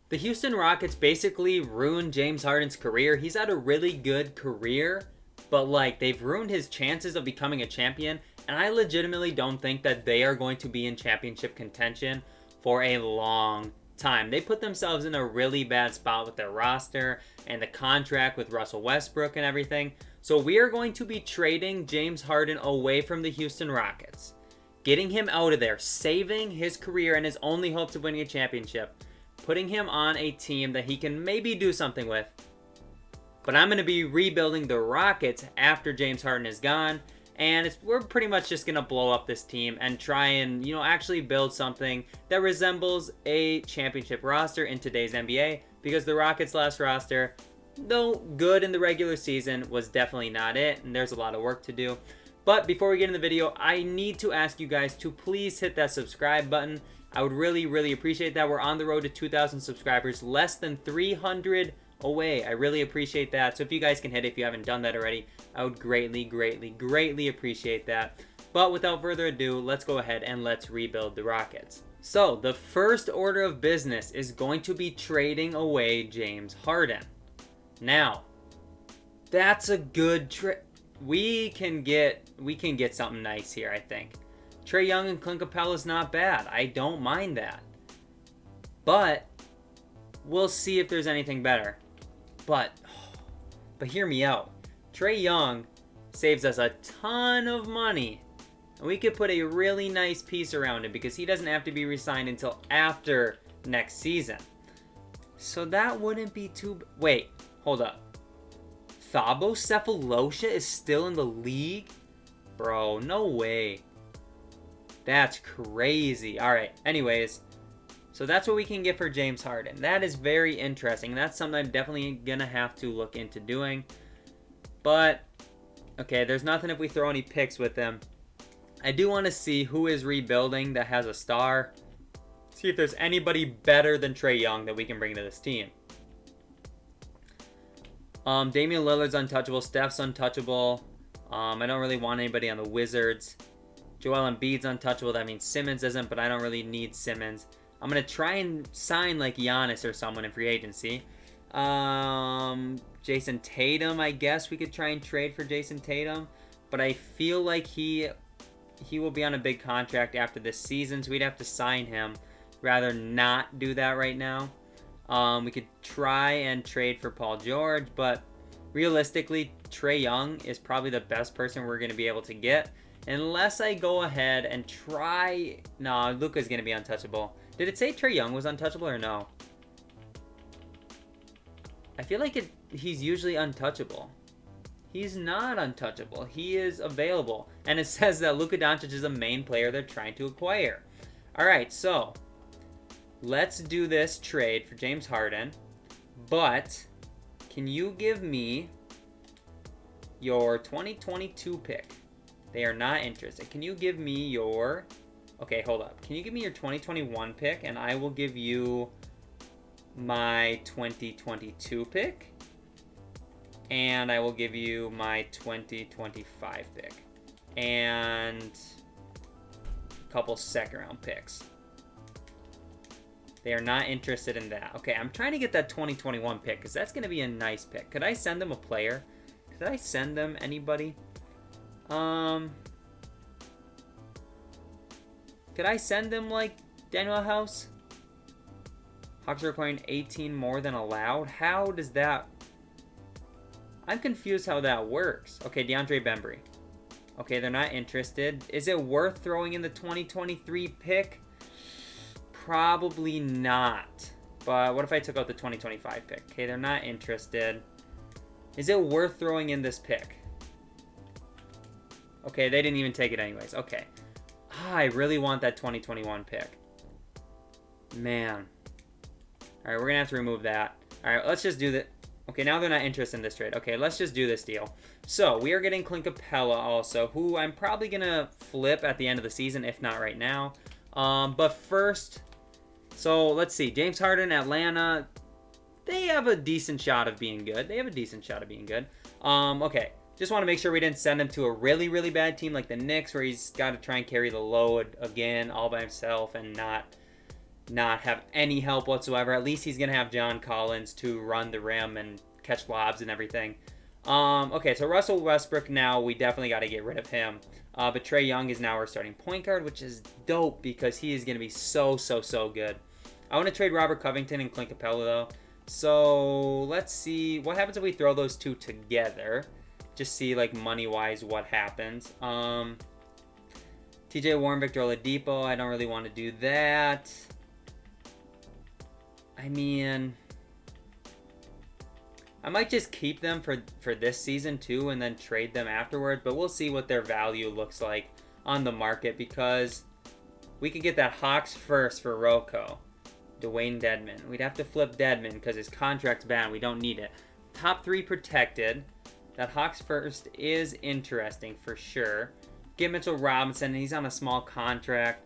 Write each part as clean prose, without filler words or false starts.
The Houston Rockets basically ruined James Harden's career. He's had a really good career, but like they've ruined his chances of becoming a champion. And I legitimately don't think that they are going to be in championship contention for a long time. They put themselves in a really bad spot with their roster and the contract with Russell Westbrook and everything. So we are going to be trading James Harden away from the Houston Rockets, getting him out of there, saving his career and his only hopes of winning a championship, putting him on a team that he can maybe do something with. But I'm going to be rebuilding the Rockets after James Harden is gone. And we're pretty much just going to blow up this team and try and, actually build something that resembles a championship roster in today's NBA. Because the Rockets' last roster, though good in the regular season, was definitely not it. And there's a lot of work to do. But before we get in the video, I need to ask you guys to please hit that subscribe button. I would really, really appreciate that. We're on the road to 2,000 subscribers, less than 300 away. I really appreciate that. So if you guys can hit it, if you haven't done that already, I would greatly, greatly, greatly appreciate that. But without further ado, let's go ahead and let's rebuild the Rockets. So the first order of business is going to be trading away James Harden. Now, that's a good trade. We can get something nice here, I think. Trae Young and Clint Capella is not bad. I don't mind that. But we'll see if there's anything better. But hear me out. Trae Young saves us a ton of money. And we could put a really nice piece around him because he doesn't have to be re-signed until after next season. So that wouldn't be too... Wait, hold up. Thabo Sefolosha is still in the league? Bro, no way. That's crazy. Alright, anyways. So that's what we can get for James Harden. That is very interesting. That's something I'm definitely going to have to look into doing. But, okay, there's nothing if we throw any picks with them. I do want to see who is rebuilding that has a star. See if there's anybody better than Trae Young that we can bring to this team. Damian Lillard's untouchable. Steph's untouchable. I don't really want anybody on the Wizards. Joel Embiid's untouchable. That means Simmons isn't, but I don't really need Simmons. I'm going to try and sign like Giannis or someone in free agency. Jason Tatum, I guess we could try and trade for Jason Tatum. But I feel like he will be on a big contract after this season, so we'd have to sign him. Rather not do that right now. We could try and trade for Paul George, but realistically, Trae Young is probably the best person we're going to be able to get. Unless I go ahead and try... No, Luka's going to be untouchable. Did it say Trae Young was untouchable or no? I feel like he's usually untouchable. He's not untouchable. He is available. And it says that Luka Doncic is a main player they're trying to acquire. Alright, so let's do this trade for James Harden. But can you give me your 2022 pick? They are not interested. Can you give me your... Okay, hold up. Can you give me your 2021 pick? And I will give you my 2022 pick. And I will give you my 2025 pick. And a couple second round picks. They are not interested in that. Okay, I'm trying to get that 2021 pick because that's going to be a nice pick. Could I send them a player? Could I send them anybody? Could I send them like Daniel House? Hawks are requiring 18 more than allowed. How does that... I'm confused how that works. Okay, DeAndre Bembry. Okay, they're not interested. Is it worth throwing in the 2023 pick? Probably not. But what if I took out the 2025 pick? Okay, they're not interested. Is it worth throwing in this pick? Okay, they didn't even take it anyways. Okay. I really want that 2021 pick. Man. Alright, we're going to have to remove that. Alright, let's just do that. Okay, now they're not interested in this trade. Okay, let's just do this deal. So, we are getting Clint Capella also, who I'm probably going to flip at the end of the season, if not right now. But first, so let's see. James Harden, Atlanta, they have a decent shot of being good. Okay, just want to make sure we didn't send him to a really, really bad team like the Knicks, where he's got to try and carry the load again all by himself and not not have any help whatsoever. At least he's going to have John Collins to run the rim and catch lobs and everything. Okay, so Russell Westbrook now, we definitely got to get rid of him. But Trae Young is now our starting point guard, which is dope because he is going to be so good. I want to trade Robert Covington and Clint Capella, though. So let's see what happens if we throw those two together. Just see, like, money-wise what happens. TJ Warren, Victor Oladipo, I don't really want to do that. I mean, I might just keep them for this season too and then trade them afterward, but we'll see what their value looks like on the market because we could get that Hawks first for Rocco. Dwayne Dedmon. We'd have to flip Dedmon because his contract's banned. We don't need it. Top 3 protected. That Hawks first is interesting for sure. Get Mitchell Robinson. He's on a small contract.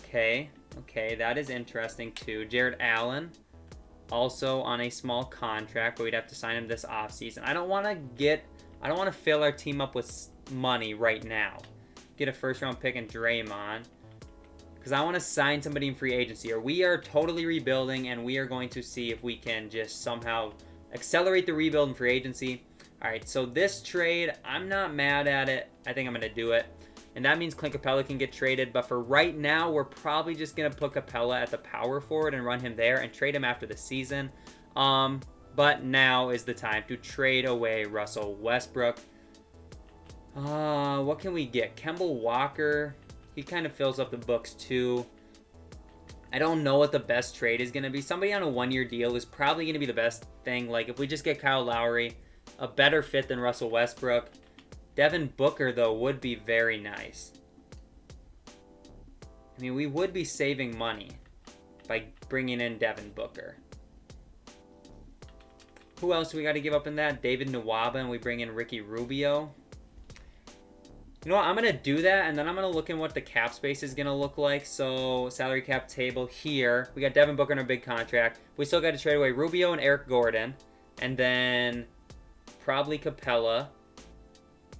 Okay, that is interesting too. Jared Allen, also on a small contract, but we'd have to sign him this offseason. I don't want to fill our team up with money right now. Get a first-round pick in Draymond. Because I want to sign somebody in free agency. Or we are totally rebuilding, and we are going to see if we can just somehow accelerate the rebuild in free agency. All right, so this trade, I'm not mad at it. I think I'm going to do it. And that means Clint Capella can get traded. But for right now, we're probably just going to put Capella at the power forward and run him there and trade him after the season. But now is the time to trade away Russell Westbrook. What can we get? Kemba Walker. He kind of fills up the books too. I don't know what the best trade is going to be. Somebody on a 1-year deal is probably going to be the best thing. Like if we just get Kyle Lowry, a better fit than Russell Westbrook. Devin Booker, though, would be very nice. I mean, we would be saving money by bringing in Devin Booker. Who else do we got to give up in that? David Nwaba, and we bring in Ricky Rubio. You know what? I'm going to do that, and then I'm going to look in what the cap space is going to look like. So, salary cap table here. We got Devin Booker in a big contract. We still got to trade away Rubio and Eric Gordon. And then probably Capella.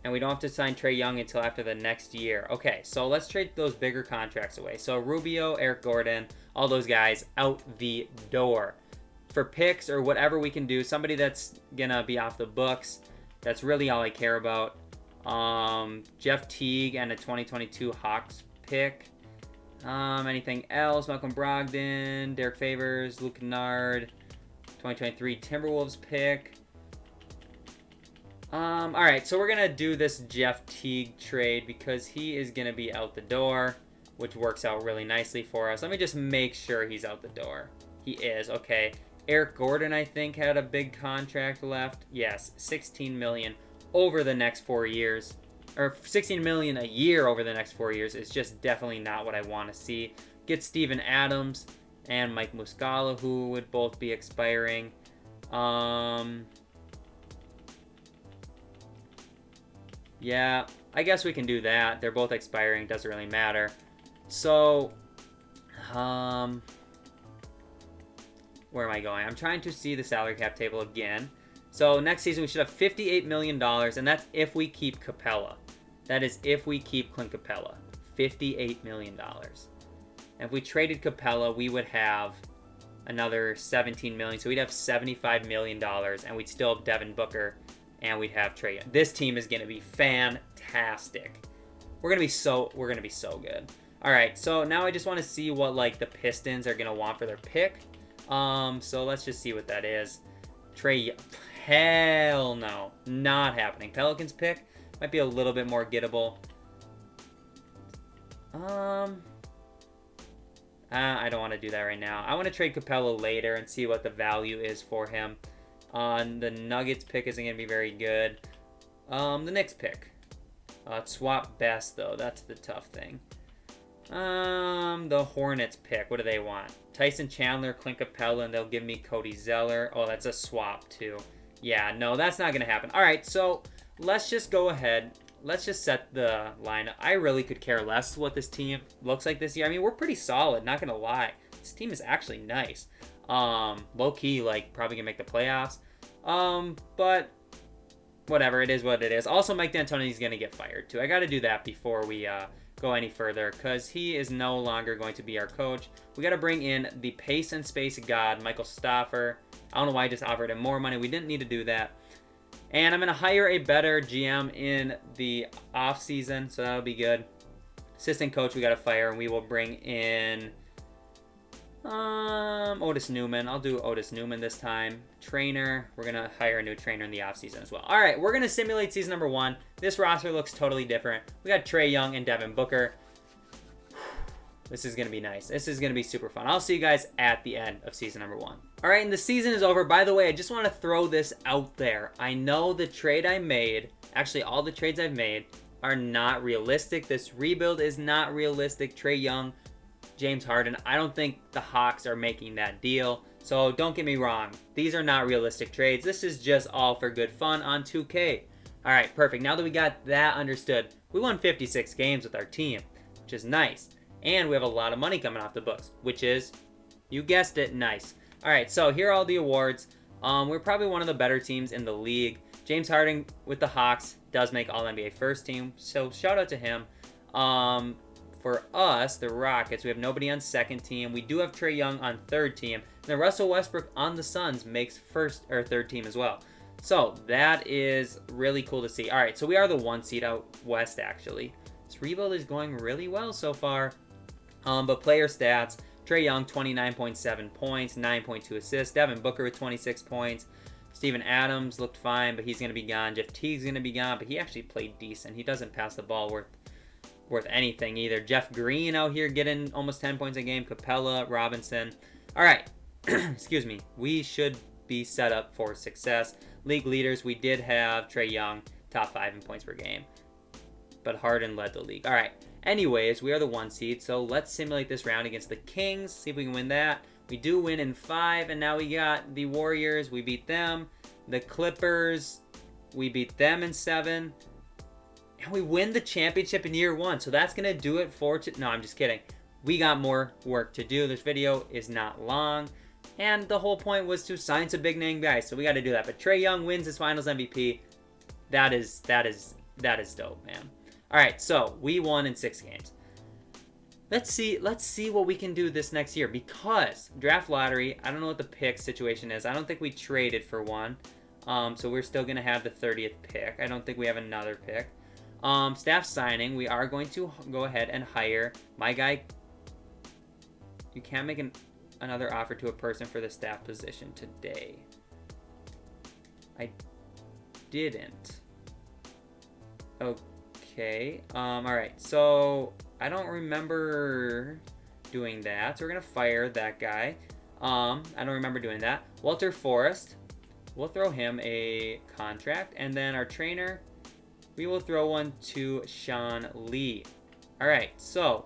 And we don't have to sign Trae Young until after the next year. Okay, so let's trade those bigger contracts away. So Rubio, Eric Gordon, all those guys out the door. For picks or whatever we can do, somebody that's going to be off the books. That's really all I care about. Jeff Teague and a 2022 Hawks pick. Anything else? Malcolm Brogdon, Derek Favors, Luke Kennard, 2023 Timberwolves pick. Alright, so we're going to do this Jeff Teague trade because he is going to be out the door, which works out really nicely for us. Let me just make sure he's out the door. He is, okay. Eric Gordon, I think, had a big contract left. Yes, $16 million over the next 4 years. Or $16 million a year over the next 4 years is just definitely not what I want to see. Get Steven Adams and Mike Muscala, who would both be expiring. Yeah, I guess we can do that. They're both expiring. Doesn't really matter. So, where am I going? I'm trying to see the salary cap table again. So, next season we should have $58 million, and that's if we keep Capella. That is if we keep Clint Capella. $58 million. And if we traded Capella, we would have another $17 million. So, we'd have $75 million, and we'd still have Devin Booker. And we'd have Trae Young. This team is going to be fantastic. We're going to be so good. All right, so now I just want to see what like the Pistons are going to want for their pick. So let's just see what that is. Trae Young. Hell no. Not happening. Pelicans pick might be a little bit more gettable. I don't want to do that right now. I want to trade Capella later and see what the value is for him. The Nuggets pick isn't going to be very good. The Knicks pick. Swap best, though. That's the tough thing. The Hornets pick. What do they want? Tyson Chandler, Clint Capella, and they'll give me Cody Zeller. Oh, that's a swap, too. Yeah, no, that's not going to happen. All right, so let's just go ahead. Let's just set the lineup. I really could care less what this team looks like this year. I mean, we're pretty solid, not going to lie. This team is actually nice. Low-key, like, probably gonna make the playoffs. But whatever, it is what it is. Also, Mike D'Antoni's gonna get fired, too. I gotta do that before we go any further because he is no longer going to be our coach. We got to bring in the pace and space god, Michael Stoffer. I don't know why I just offered him more money. We didn't need to do that. And I'm going to hire a better GM in the off season, so that'll be good. Assistant coach we got to fire, and we will bring in Otis Newman. I'll do Otis Newman this time. Trainer, we're going to hire a new trainer in the offseason as well. All right, we're going to simulate season number 1. This roster looks totally different. We got Trae Young and Devin Booker. This is going to be nice. This is going to be super fun. I'll see you guys at the end of season number 1. All right, and the season is over. By the way, I just want to throw this out there. I know the trade I made, actually all the trades I've made, are not realistic. This rebuild is not realistic. Trae Young, James Harden, I don't think the Hawks are making that deal. So don't get me wrong. These are not realistic trades. This is just all for good fun on 2K. All right, perfect. Now that we got that understood, we won 56 games with our team, which is nice. And we have a lot of money coming off the books, which is, you guessed it, nice. All right, so here are all the awards. We're probably one of the better teams in the league. James Harden with the Hawks does make All-NBA first team, so shout out to him. For us, the Rockets, we have nobody on second team. We do have Trae Young on third team. And then Russell Westbrook on the Suns makes first or third team as well. So that is really cool to see. All right, so we are the 1 seed out west, actually. This rebuild is going really well so far. But player stats, Trae Young, 29.7 points, 9.2 assists. Devin Booker with 26 points. Steven Adams looked fine, but he's going to be gone. Jeff Teague's going to be gone, but he actually played decent. He doesn't pass the ball worth anything either. Jeff Green out here getting almost 10 points a game. Capella, Robinson. All right. Excuse me. We should be set up for success. League leaders, we did have Trae Young, top 5 in points per game. But Harden led the league. All right. Anyways, we are the 1 seed, so let's simulate this round against the Kings. See if we can win that. We do win in 5, and now we got the Warriors. We beat them. The Clippers, we beat them in 7. And we win the championship in year 1. So that's going to do it for... No, I'm just kidding. We got more work to do. This video is not long. And the whole point was to sign some big name guys. So we got to do that. But Trae Young wins his finals MVP. That is dope, man. All right, so we won in 6 games. Let's see what we can do this next year, because draft lottery, I don't know what the pick situation is. I don't think we traded for one. So we're still going to have the 30th pick. I don't think we have another pick. Staff signing, we are going to go ahead and hire my guy. You can't make another offer to a person for the staff position today. I didn't. Okay. All right. So I don't remember doing that. So we're going to fire that guy. I don't remember doing that. Walter Forrest. We'll throw him a contract. And then our trainer, we will throw one to Sean Lee. All right. So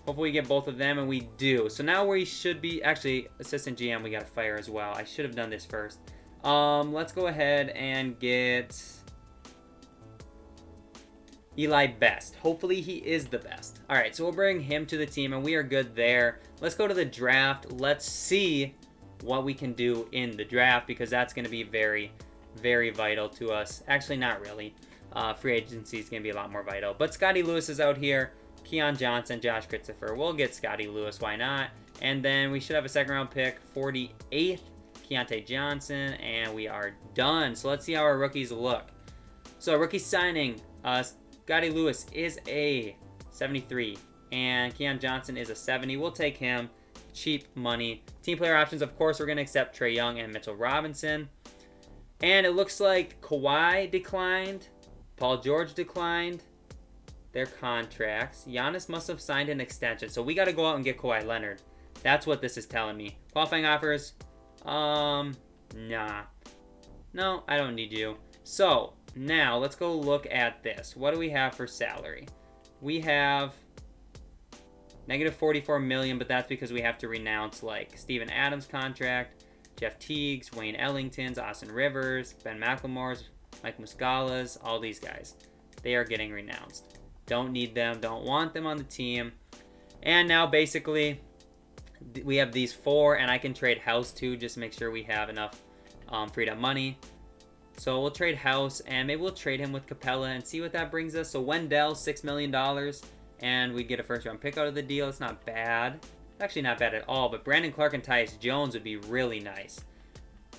hopefully we get both of them, and we do. So now we should be... Actually, assistant GM, we got to fire as well. I should have done this first. Let's go ahead and get Eli Best. Hopefully he is the best. All right, so we'll bring him to the team, and we are good there. Let's go to the draft. Let's see what we can do in the draft, because that's going to be very, very vital to us. Actually, not really. Free agency is going to be a lot more vital. But Scotty Lewis is out here. Keon Johnson, Josh Christopher. We'll get Scotty Lewis. Why not? And then we should have a second-round pick, 48th. Keontae Johnson, and we are done. So let's see how our rookies look. So rookie signing, Scotty Lewis is a 73, and Keon Johnson is a 70. We'll take him. Cheap money. Team player options, of course, we're going to accept Trae Young and Mitchell Robinson. And it looks like Kawhi declined. Paul George declined their contracts. Giannis must have signed an extension. So we got to go out and get Kawhi Leonard. That's what this is telling me. Qualifying offers. Nah. No, I don't need you. So, now, let's go look at this. What do we have for salary? We have negative $44 million, but that's because we have to renounce, like, Steven Adams' contract, Jeff Teague's, Wayne Ellington's, Austin Rivers, Ben McLemore's, Mike Muscala's, all these guys. They are getting renounced. Don't need them. Don't want them on the team. And now, basically, we have these 4, and I can trade House too, just to make sure we have enough freed up money. So we'll trade House, and maybe we'll trade him with Capella and see what that brings us. So Wendell, $6 million, and we'd get a first-round pick out of the deal. It's not bad. Actually not bad at all, but Brandon Clark and Tyus Jones would be really nice.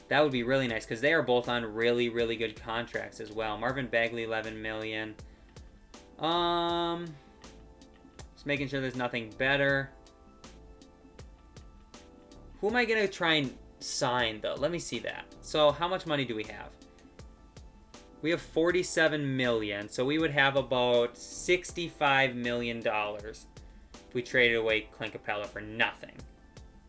That would be really nice because they are both on really, really good contracts as well. Marvin Bagley, $11 million. Just making sure there's nothing better. Who am I going to try and sign, though? Let me see that. So how much money do we have? We have $47 million, so we would have about $65 million if we traded away Clint Capella for nothing.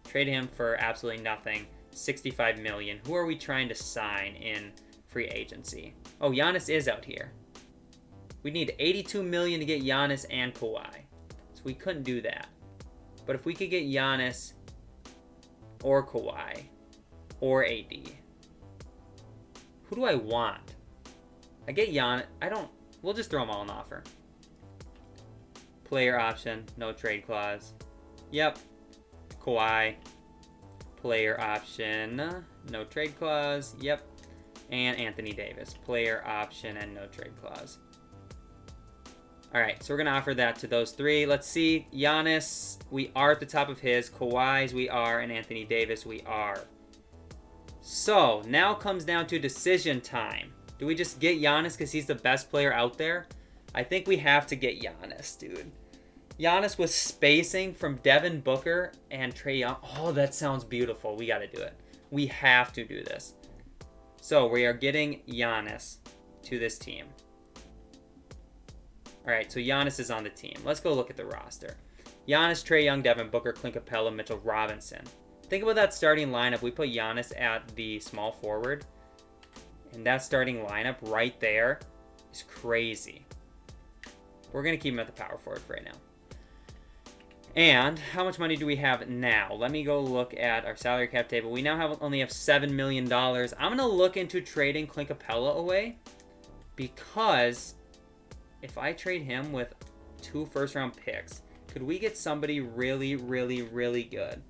Trade him for absolutely nothing. $65 million. Who are we trying to sign in free agency? Oh, Giannis is out here. We need $82 million to get Giannis and Kawhi. So we couldn't do that. But if we could get Giannis or Kawhi or AD, who do I want? I get Giannis. We'll just throw them all an offer. Player option, no trade clause. Yep. Kawhi. Player option, no trade clause. Yep. And Anthony Davis. Player option and no trade clause. All right, so we're going to offer that to those three. Let's see. Giannis, we are at the top of his. Kawhi's, we are. And Anthony Davis, we are. So now comes down to decision time. Do we just get Giannis because he's the best player out there? I think we have to get Giannis, dude. Giannis was spacing from Devin Booker and Trae Young. Oh, that sounds beautiful. We got to do it. We have to do this. So we are getting Giannis to this team. All right, so Giannis is on the team. Let's go look at the roster. Giannis, Trae Young, Devin Booker, Clint Capella, Mitchell Robinson. Think about that starting lineup. We put Giannis at the small forward. And that starting lineup right there is crazy. We're going to keep him at the power forward for right now. And how much money do we have now? Let me go look at our salary cap table. We now only have $7 million. I'm going to look into trading Clint Capella away because if I trade him with 2 first-round picks, could we get somebody really, really, really good?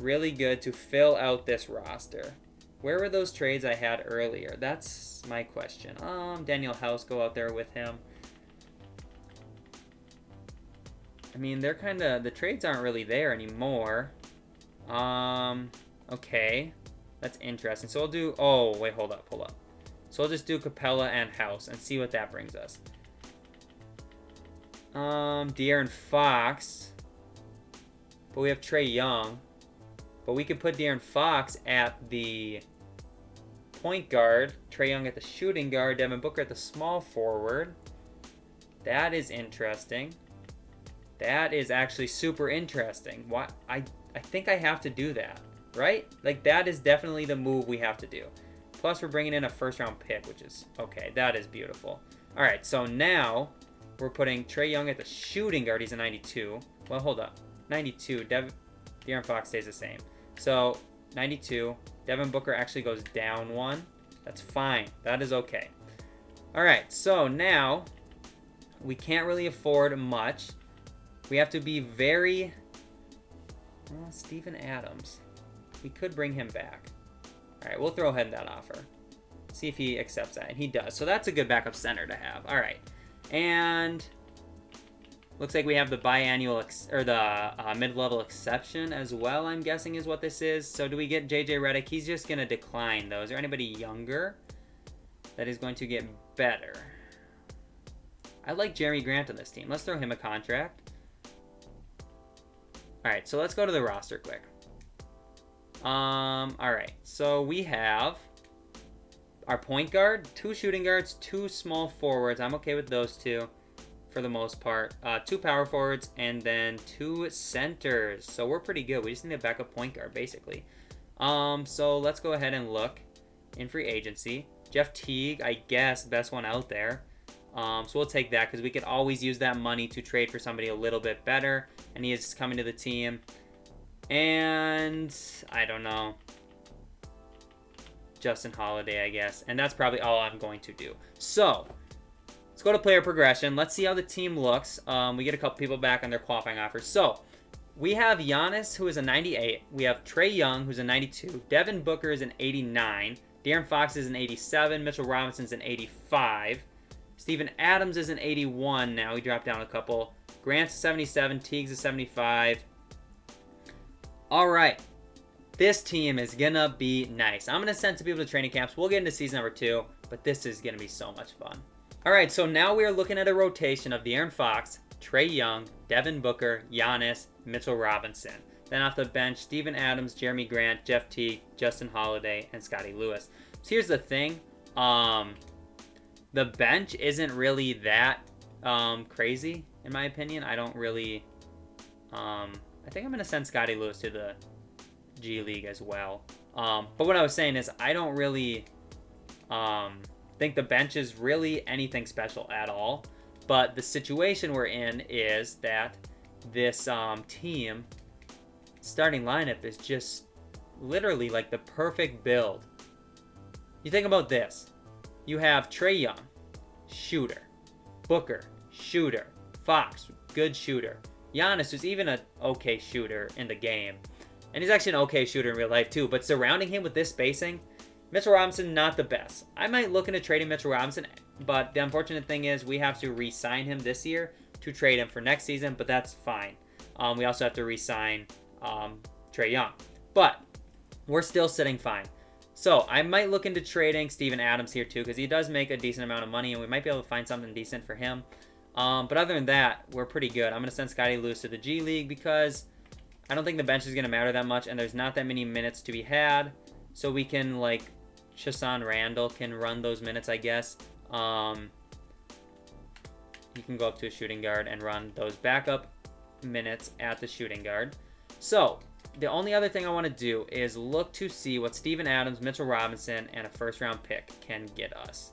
Really good to fill out this roster. Where were those trades I had earlier? That's my question. Daniel House, go out there with him. I mean, they're kind of, the trades aren't really there anymore. Okay. That's interesting. So we'll do, oh, wait, hold up. So we'll just do Capella and House and see what that brings us. De'Aaron Fox. But we have Trae Young. But we could put De'Aaron Fox at the point guard, Trae Young at the shooting guard, Devin Booker at the small forward. That is interesting. That is actually super interesting. Why? I think I have to do that, right? Like, that is definitely the move we have to do. Plus, we're bringing in a first-round pick, which is, okay, that is beautiful. All right, so now we're putting Trae Young at the shooting guard. He's a 92. Well, hold up. 92. De'Aaron Fox stays the same. So, 92. Devin Booker actually goes down 1. That's fine. That is okay. All right, so now we can't really afford much. We have to be very... Well, Steven Adams. We could bring him back. All right, we'll throw ahead that offer. See if he accepts that, and he does. So that's a good backup center to have. All right, and looks like we have the biannual or the mid-level exception as well. I'm guessing is what this is. So do we get JJ Redick? He's just gonna decline though. Is there anybody younger that is going to get better? I like Jeremy Grant on this team. Let's throw him a contract. All right, so let's go to the roster quick. All right, so we have our point guard, 2 shooting guards, 2 small forwards. I'm okay with those 2 for the most part. 2 power forwards, and then 2 centers. So we're pretty good. We just need a backup point guard, basically. So let's go ahead and look in free agency. Jeff Teague, I guess, best one out there. So we'll take that because we could always use that money to trade for somebody a little bit better. And he is coming to the team. And I don't know. Justin Holiday, I guess. And that's probably all I'm going to do. So let's go to player progression. Let's see how the team looks. We get a couple people back on their qualifying offers. So we have Giannis, who is a 98. We have Trae Young, who's a 92. Devin Booker is an 89. De'Aaron Fox is an 87. Mitchell Robinson's an 85. Steven Adams is an 81 now. He dropped down a couple. Grant's a 77. Teague's a 75. All right. This team is going to be nice. I'm going to send some people to training camps. We'll get into season number 2, but this is going to be so much fun. All right, so now we are looking at a rotation of De'Aaron Fox, Trae Young, Devin Booker, Giannis, Mitchell Robinson. Then off the bench, Steven Adams, Jeremy Grant, Jeff Teague, Justin Holiday, and Scotty Lewis. So here's the thing. The bench isn't really that crazy, in my opinion. I don't really... I think I'm going to send Scotty Lewis to the G League as well. But what I was saying is I don't really think the bench is really anything special at all. But the situation we're in is that this team starting lineup is just literally like the perfect build. You think about this. You have Trae Young, shooter. Booker, shooter. Fox, good shooter. Giannis, who's even an okay shooter in the game. And he's actually an okay shooter in real life too. But surrounding him with this spacing, Mitchell Robinson, not the best. I might look into trading Mitchell Robinson, but the unfortunate thing is we have to re-sign him this year to trade him for next season, but that's fine. We also have to re-sign Trae Young. But we're still sitting fine. So I might look into trading Steven Adams here too, because he does make a decent amount of money, and we might be able to find something decent for him. But other than that, we're pretty good. I'm going to send Scotty Lewis to the G League because I don't think the bench is going to matter that much, and there's not that many minutes to be had. So we can, like, Chasson Randall can run those minutes, I guess. You can go up to a shooting guard and run those backup minutes at the shooting guard. So the only other thing I want to do is look to see what Steven Adams, Mitchell Robinson, and a first-round pick can get us.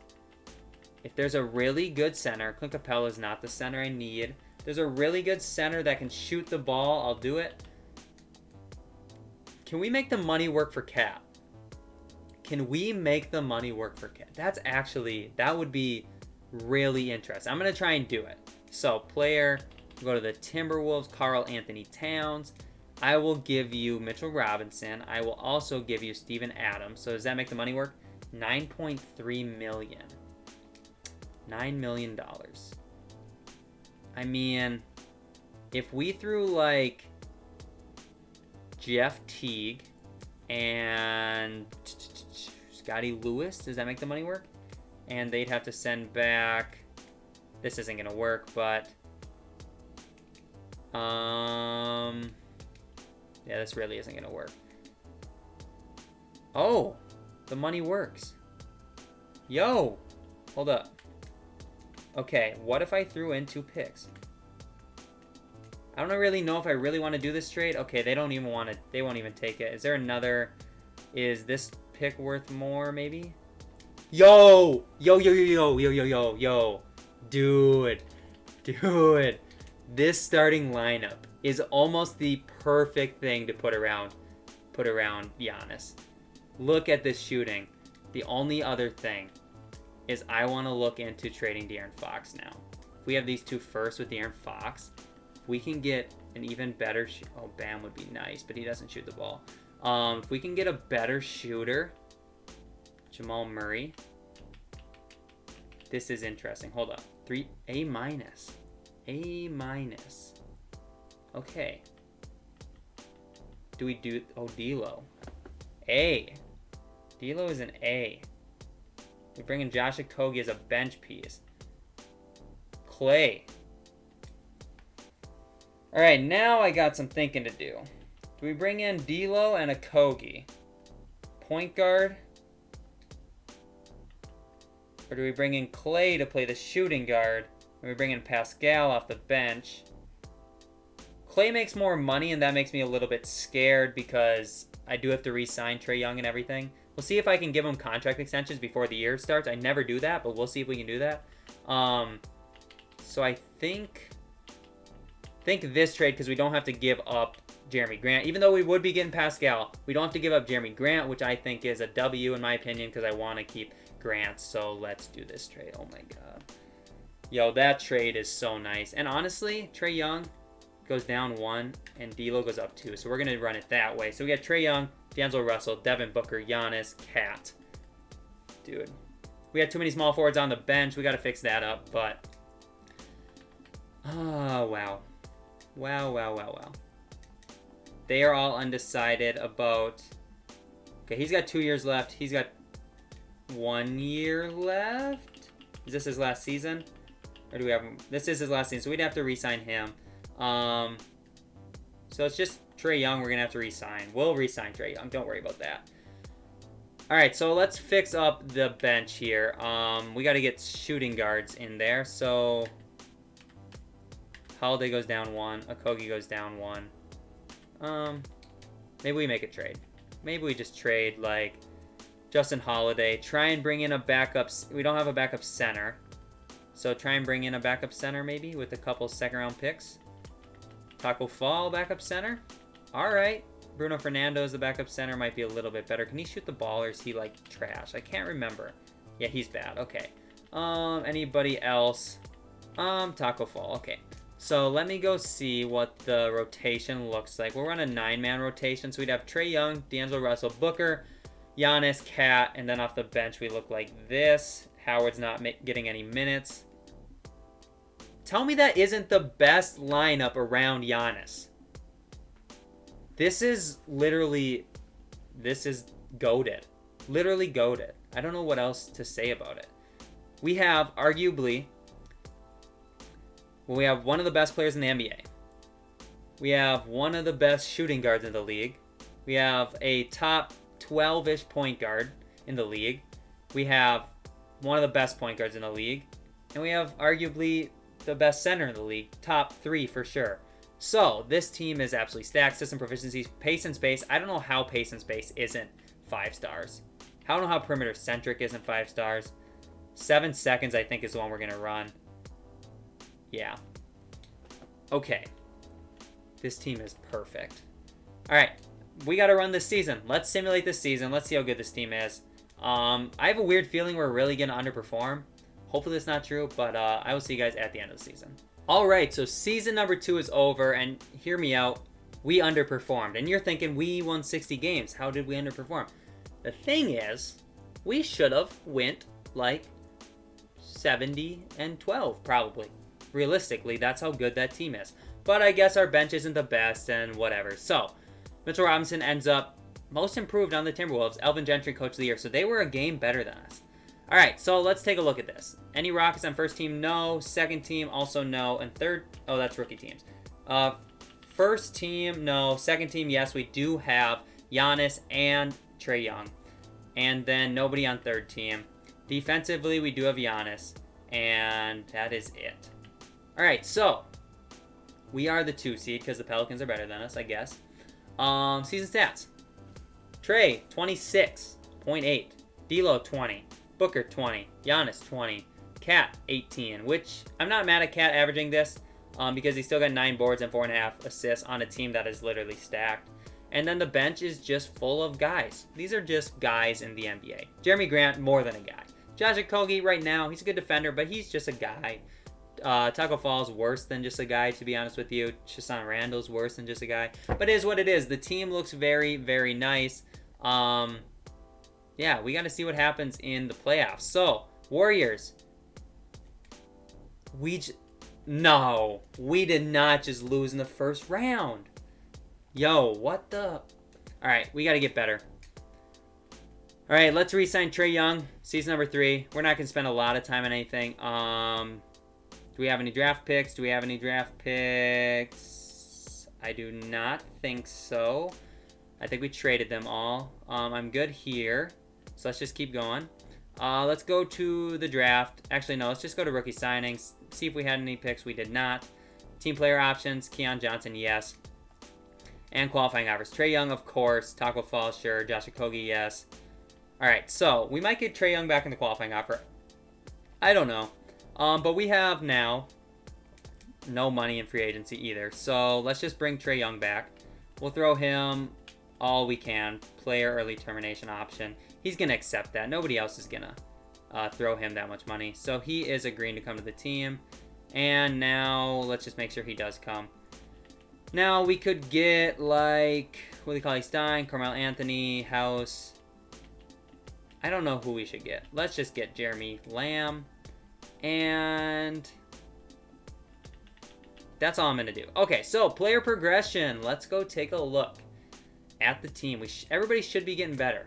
If there's a really good center, Clint Capella is not the center I need. If there's a really good center that can shoot the ball, I'll do it. Can we make the money work for Cap? Can we make the money work for Cap? That would be really interesting. I'm going to try and do it. So, player, go to the Timberwolves, Karl Anthony Towns. I will give you Mitchell Robinson. I will also give you Steven Adams. So, does that make the money work? $9.3 million. $9 million. I mean, if we threw, like, Jeff Teague and Scotty Lewis, does that make the money work? And they'd have to send back, this isn't gonna work, but yeah, this really isn't gonna work. Oh, the money works. Yo, hold up. Okay, what if I threw in 2 picks? I don't really know if I really want to do this trade. Okay, they won't even take it. Is there another, is this pick worth more maybe? Yo, dude, this starting lineup is almost the perfect thing to put around Giannis. Look at this shooting. The only other thing is I want to look into trading De'Aaron Fox now. If we have these 2 first with De'Aaron Fox, we can get an even better oh, Bam would be nice, but he doesn't shoot the ball. If we can get a better shooter, Jamal Murray. This is interesting. Hold up. A minus. Okay. Do we do... Oh, D'Lo. A. D'Lo is an A. We bring in Josh Okogie as a bench piece. Clay. Alright, now I got some thinking to do. Do we bring in D'Lo and Okogie? Point guard? Or do we bring in Clay to play the shooting guard? And we bring in Pascal off the bench? Clay makes more money, and that makes me a little bit scared because I do have to re-sign Trae Young and everything. We'll see if I can give him contract extensions before the year starts. I never do that, but we'll see if we can do that. So I think this trade, because we don't have to give up Jeremy Grant. Even though we would be getting Pascal, we don't have to give up Jeremy Grant, which I think is a W in my opinion, because I want to keep Grant. So let's do this trade. Oh my god. Yo, that trade is so nice. And honestly, Trae Young goes down 1, and D'Lo goes up 2. So we're going to run it that way. So we got Trae Young, D'Angelo Russell, Devin Booker, Giannis, Cat. dude. We had too many small forwards on the bench. We got to fix that up, but... Oh, wow. Wow. They are all undecided about... Okay, he's got 2 years left. He's got 1 year left? Is this his last season? Or do we have him? This is his last season, so we'd have to re-sign him. So it's just Trae Young we're going to have to re-sign. We'll re-sign Trae Young. Don't worry about that. All right, so let's fix up the bench here. We got to get shooting guards in there. So Holiday goes down 1. Okogie goes down 1. Maybe we make a trade. Maybe we just trade, like, Justin Holiday. Try and bring in a backup. We don't have a backup center. So try and bring in a backup center, maybe, with a couple second-round picks. Taco Fall, backup center. All right. Bruno Fernando is the backup center. Might be a little bit better. Can he shoot the ball, or is he, like, trash? I can't remember. Yeah, he's bad. Okay. Anybody else? Taco Fall. Okay. So let me go see what the rotation looks like. We'll run a 9-man rotation. So we'd have Trae Young, D'Angelo Russell, Booker, Giannis, Cat, and then off the bench we look like this. Howard's not getting any minutes. Tell me that isn't the best lineup around Giannis. This is literally, this is goated. Literally goated. I don't know what else to say about it. We have arguably, well, we have one of the best players in the NBA. We have one of the best shooting guards in the league. We have a top 12-ish point guard in the league. We have one of the best point guards in the league. And we have arguably the best center in the league. Top 3 for sure. So this team is absolutely stacked. System proficiencies, pace and space. I don't know how pace and space isn't 5 stars. I don't know how perimeter centric isn't 5 stars. 7 seconds, I think, is the one we're going to run. Yeah. Okay. This team is perfect. All right. We got to run this season. Let's simulate this season. Let's see how good this team is. I have a weird feeling we're really going to underperform. Hopefully that's not true, but I will see you guys at the end of the season. All right, so season number 2 is over, and hear me out. We underperformed, and you're thinking we won 60 games. How did we underperform? The thing is, we should have went like 70-12, probably. Realistically, that's how good that team is. But I guess our bench isn't the best, and whatever. So, Mitchell Robinson ends up most improved on the Timberwolves. Elvin Gentry, Coach of the Year. So they were a game better than us. All right, so let's take a look at this. Any Rockets on first team? No. Second team? Also no. And third? Oh, that's rookie teams. First team? No. Second team? Yes. We do have Giannis and Trae Young. And then nobody on third team. Defensively, we do have Giannis. And that is it. All right, so we are the 2 seed because the Pelicans are better than us, I guess. Season stats. Trae, 26.8. D'Lo, 20. Booker, 20. Giannis, 20. Cat, 18. Which, I'm not mad at Cat averaging this because he still got 9 boards and 4.5 assists on a team that is literally stacked. And then the bench is just full of guys. These are just guys in the NBA. Jeremy Grant, more than a guy. Josh Okogie, right now, he's a good defender, but he's just a guy. Taco Fall's worse than just a guy, to be honest with you. Chasson Randall's worse than just a guy. But it is what it is. The team looks very, very nice. Yeah, we got to see what happens in the playoffs. So, Warriors. No, we did not just lose in the first round. Yo, what the? All right, we got to get better. All right, let's re-sign Trae Young. Season number 3. We're not going to spend a lot of time on anything. Do we have any draft picks? I do not think so. I think we traded them all. I'm good here. So let's just keep going. Let's go to the draft. Actually, no, let's just go to rookie signings. See if we had any picks. We did not. Team player options. Keon Johnson, yes. And qualifying offers. Trae Young, of course. Taco Fall, sure. Josh Okogie, yes. All right, so we might get Trae Young back in the qualifying offer. I don't know. But we have now no money in free agency either. So let's just bring Trae Young back. We'll throw him all we can. Player early termination option. He's going to accept that. Nobody else is going to throw him that much money. So he is agreeing to come to the team. And now let's just make sure he does come. Now we could get like Willie Cauley-Stein, Carmelo Anthony, House. I don't know who we should get. Let's just get Jeremy Lamb. And that's all I'm going to do. Okay, so player progression. Let's go take a look at the team. Everybody should be getting better.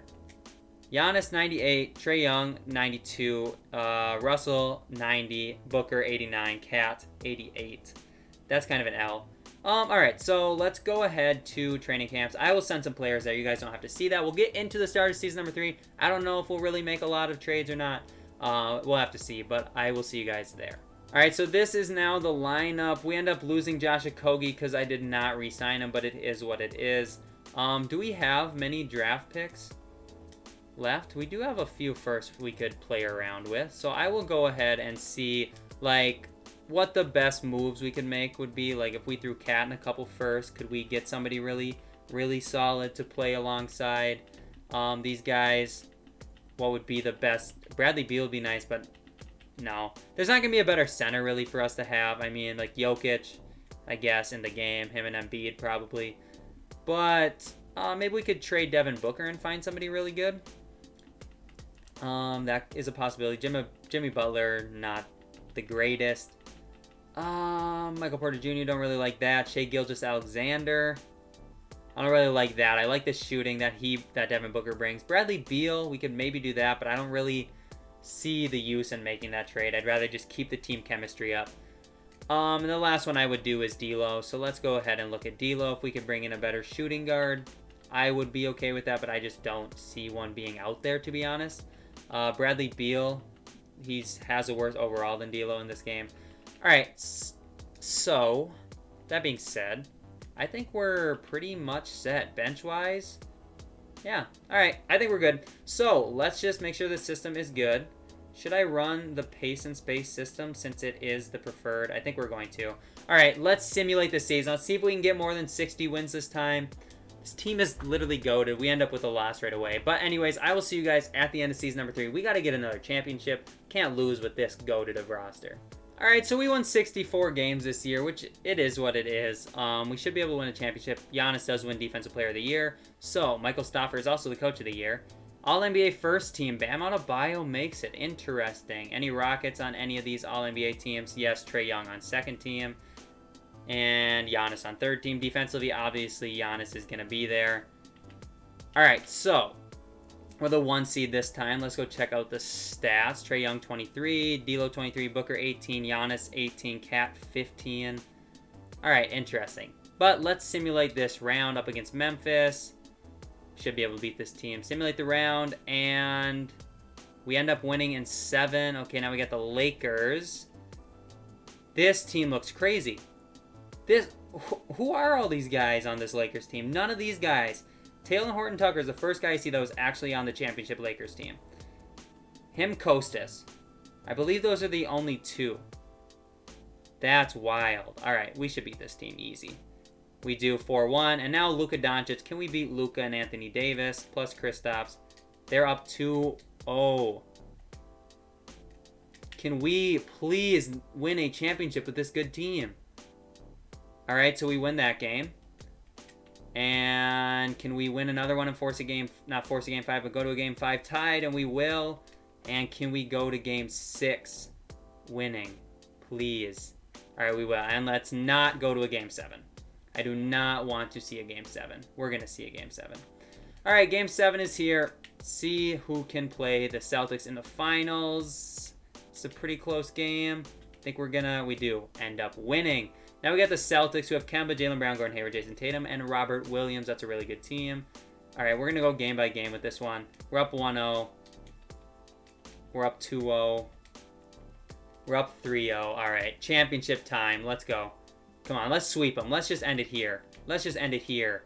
Giannis, 98. Trae Young, 92. Russell, 90. Booker, 89. Cat, 88. That's kind of an L. All right, so let's go ahead to training camps. I will send some players there. You guys don't have to see that. We'll get into the start of season number 3. I don't know if we'll really make a lot of trades or not. We'll have to see, but I will see you guys there. All right, so this is now the lineup. We end up losing Josh Okogie because I did not re-sign him, but it is what it is. Do we have many draft picks left? We do have a few first we could play around with, so I will go ahead and see, like, what the best moves we could make would be. Like, if we threw Cat in a couple first, could we get somebody really, really solid to play alongside these guys? What would be the best? Bradley Beal would be nice, but no. There's not going to be a better center, really, for us to have. I mean, like, Jokic, I guess, in the game. Him and Embiid, probably. But maybe we could trade Devin Booker and find somebody really good. That is a possibility. Jimmy Butler, not the greatest. Michael Porter Jr., don't really like that. Shai Gilgeous-Alexander, I don't really like that. I like the shooting that Devin Booker brings. Bradley Beal, we could maybe do that, but I don't really see the use in making that trade. I'd rather just keep the team chemistry up. And the last one I would do is D'Lo. So let's go ahead and look at D'Lo. If we could bring in a better shooting guard, I would be okay with that, but I just don't see one being out there, to be honest. Bradley Beal, he has a worse overall than D'Lo in this game. All right, so that being said, I think we're pretty much set bench-wise. Yeah, all right, I think we're good. So let's just make sure the system is good. Should I run the pace and space system since it is the preferred? I think we're going to. All right, let's simulate the season. Let's see if we can get more than 60 wins this time. This team is literally goated. We end up with a loss right away. But anyways, I will see you guys at the end of season number 3. We got to get another championship. Can't lose with this goated of roster. All right, so we won 64 games this year, which it is what it is. We should be able to win a championship. Giannis does win Defensive Player of the Year. So Michael Stauffer is also the Coach of the Year. All-NBA first team. Bam Adebayo makes it. Interesting. Any Rockets on any of these All-NBA teams? Yes, Trae Young on second team. And Giannis on third team. Defensively, obviously, Giannis is going to be there. All right, so we're the 1 seed this time. Let's go check out the stats. Trae Young, 23. D'Lo, 23. Booker, 18. Giannis, 18. Cat, 15. All right, interesting. But let's simulate this round up against Memphis. Should be able to beat this team. Simulate the round, and we end up winning in 7. Okay, now we got the Lakers. This team looks crazy. Who are all these guys on this Lakers team? None of these guys. Taylor Horton-Tucker is the first guy I see that was actually on the championship Lakers team. Him, Kostas. I believe those are the only 2. That's wild. All right, we should beat this team easy. We do 4-1, and now Luka Doncic. Can we beat Luka and Anthony Davis plus Kristaps? They're up 2-0. Can we please win a championship with this good team? All right, so we win that game. And can we win another one and force a game, not force a game 5, but go to a game 5 tied, and we will. And can we go to game 6 winning? Please. All right, we will. And let's not go to a game 7. I do not want to see a game 7. We're going to see a game 7. All right, game 7 is here. See who can play the Celtics in the finals. It's a pretty close game. I think we do end up winning. Now we got the Celtics, who have Kemba, Jaylen Brown, Gordon Hayward, Jason Tatum, and Robert Williams. That's a really good team. All right, we're going to go game by game with this one. We're up 1-0. We're up 2-0. We're up 3-0. All right, championship time. Let's go. Come on, let's sweep them. Let's just end it here. Let's just end it here.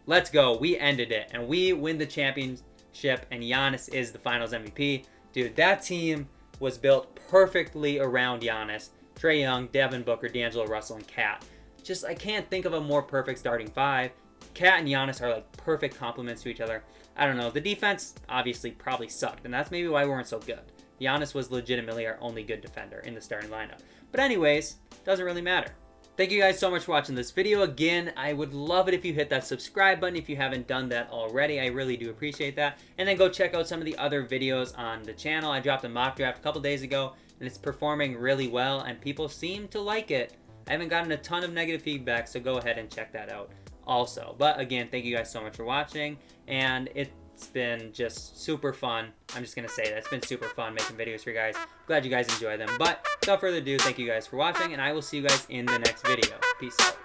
Let's go. We ended it, and we win the championship, and Giannis is the finals MVP. Dude, that team was built perfectly around Giannis. Trae Young, Devin Booker, D'Angelo Russell, and Cat. Just, I can't think of a more perfect starting 5. Cat and Giannis are like perfect complements to each other. I don't know. The defense obviously probably sucked, and that's maybe why we weren't so good. Giannis was legitimately our only good defender in the starting lineup. But anyways, doesn't really matter. Thank you guys so much for watching this video. Again, I would love it if you hit that subscribe button if you haven't done that already. I really do appreciate that. And then go check out some of the other videos on the channel. I dropped a mock draft a couple days ago, and it's performing really well, and people seem to like it. I haven't gotten a ton of negative feedback, so go ahead and check that out also. But again, thank you guys so much for watching, and it's been just super fun. I'm just gonna say that it's been super fun making videos for you guys. Glad you guys enjoy them. But without further ado, thank you guys for watching, and I will see you guys in the next video. Peace out.